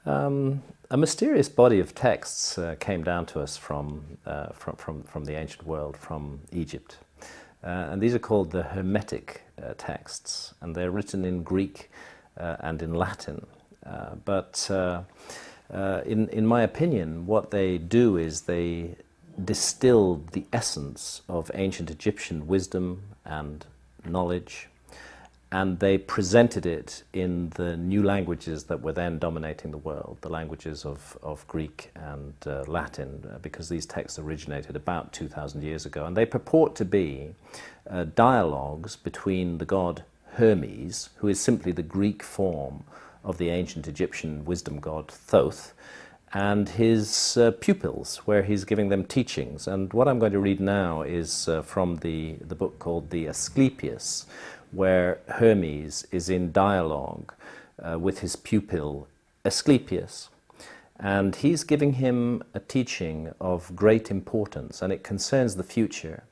A mysterious body of texts came down to us from the ancient world, from Egypt. And these are called the Hermetic texts, and they're written in Greek and in Latin. But in my opinion, what they do is they distill the essence of ancient Egyptian wisdom and knowledge, and they presented it in the new languages that were then dominating the world, the languages of Greek and Latin, because these texts originated about 2,000 years ago. And they purport to be dialogues between the god Hermes, who is simply the Greek form of the ancient Egyptian wisdom god Thoth, and his pupils, where he's giving them teachings. And what I'm going to read now is from the book called the Asclepius, where Hermes is in dialogue with his pupil Asclepius. And he's giving him a teaching of great importance, and it concerns the future.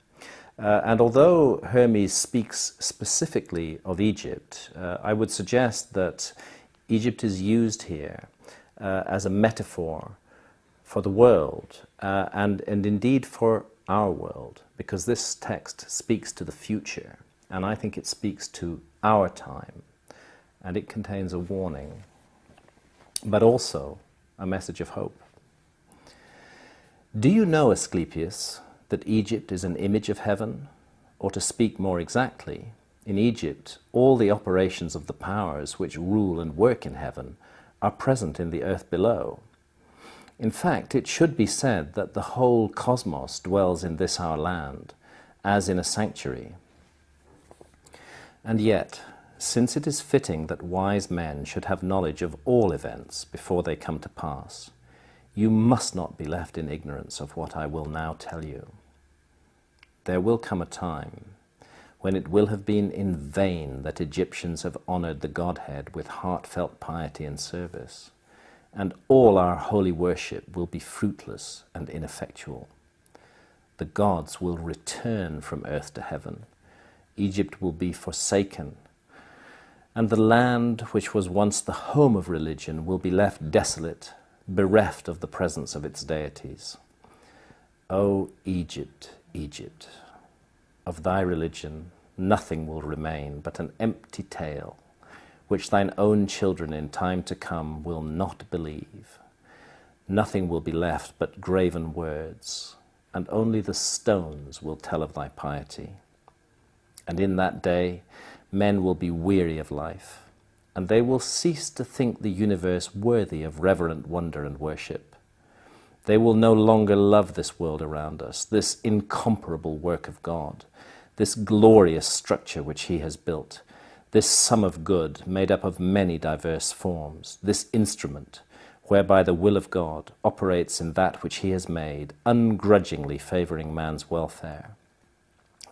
And although Hermes speaks specifically of Egypt, I would suggest that Egypt is used here as a metaphor for the world, and indeed for our world, because this text speaks to the future. And I think it speaks to our time, and it contains a warning, but also a message of hope. Do you know, Asclepius, that Egypt is an image of heaven? Or to speak more exactly, in Egypt, all the operations of the powers which rule and work in heaven are present in the earth below. In fact, it should be said that the whole cosmos dwells in this our land, as in a sanctuary. And yet, since it is fitting that wise men should have knowledge of all events before they come to pass, you must not be left in ignorance of what I will now tell you. There will come a time when it will have been in vain that Egyptians have honored the Godhead with heartfelt piety and service, and all our holy worship will be fruitless and ineffectual. The gods will return from earth to heaven. Egypt will be forsaken, and the land which was once the home of religion will be left desolate, bereft of the presence of its deities. O Egypt, Egypt, of thy religion nothing will remain but an empty tale, which thine own children in time to come will not believe. Nothing will be left but graven words, and only the stones will tell of thy piety. And in that day, men will be weary of life, and they will cease to think the universe worthy of reverent wonder and worship. They will no longer love this world around us, this incomparable work of God, this glorious structure which he has built, this sum of good made up of many diverse forms, this instrument whereby the will of God operates in that which he has made, ungrudgingly favoring man's welfare.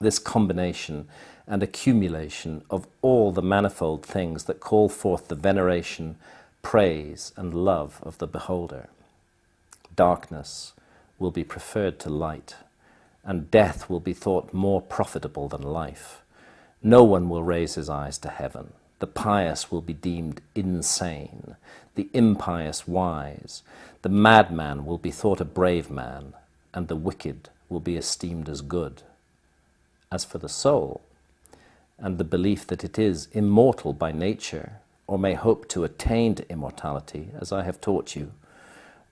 This combination and accumulation of all the manifold things that call forth the veneration, praise, and love of the beholder. Darkness will be preferred to light, and death will be thought more profitable than life. No one will raise his eyes to heaven. The pious will be deemed insane, the impious wise. The madman will be thought a brave man, and the wicked will be esteemed as good. As for the soul, and the belief that it is immortal by nature, or may hope to attain to immortality, as I have taught you,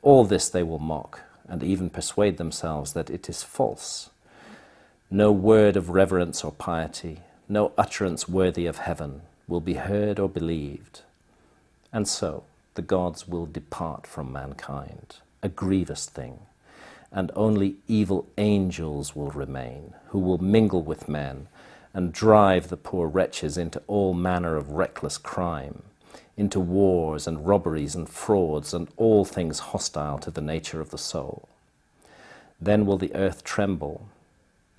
all this they will mock, and even persuade themselves that it is false. No word of reverence or piety, no utterance worthy of heaven will be heard or believed. And so the gods will depart from mankind, a grievous thing, and only evil angels will remain, who will mingle with men and drive the poor wretches into all manner of reckless crime, into wars and robberies and frauds and all things hostile to the nature of the soul. Then will the earth tremble,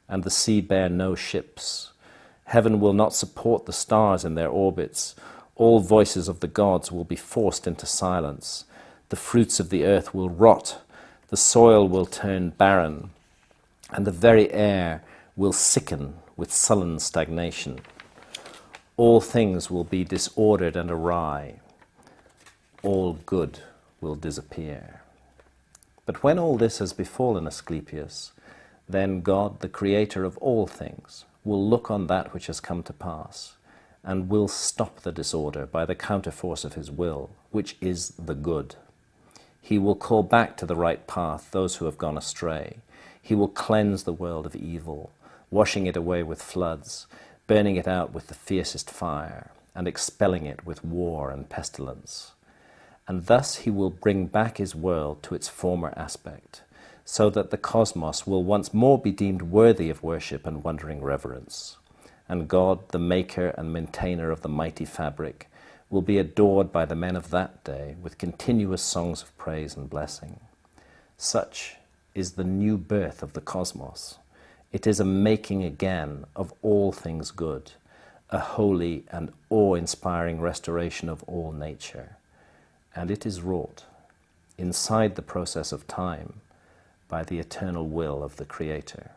and the sea bear no ships. Heaven will not support the stars in their orbits. All voices of the gods will be forced into silence. The fruits of the earth will rot. The soil will turn barren, and the very air will sicken with sullen stagnation. All things will be disordered and awry. All good will disappear. But when all this has befallen Asclepius, then God, the creator of all things, will look on that which has come to pass, and will stop the disorder by the counterforce of his will, which is the good. He will call back to the right path those who have gone astray. He will cleanse the world of evil, washing it away with floods, burning it out with the fiercest fire, and expelling it with war and pestilence. And thus he will bring back his world to its former aspect, so that the cosmos will once more be deemed worthy of worship and wondering reverence. And God, the maker and maintainer of the mighty fabric, will be adored by the men of that day with continuous songs of praise and blessing. Such is the new birth of the cosmos. It is a making again of all things good, a holy and awe-inspiring restoration of all nature. And it is wrought inside the process of time by the eternal will of the Creator.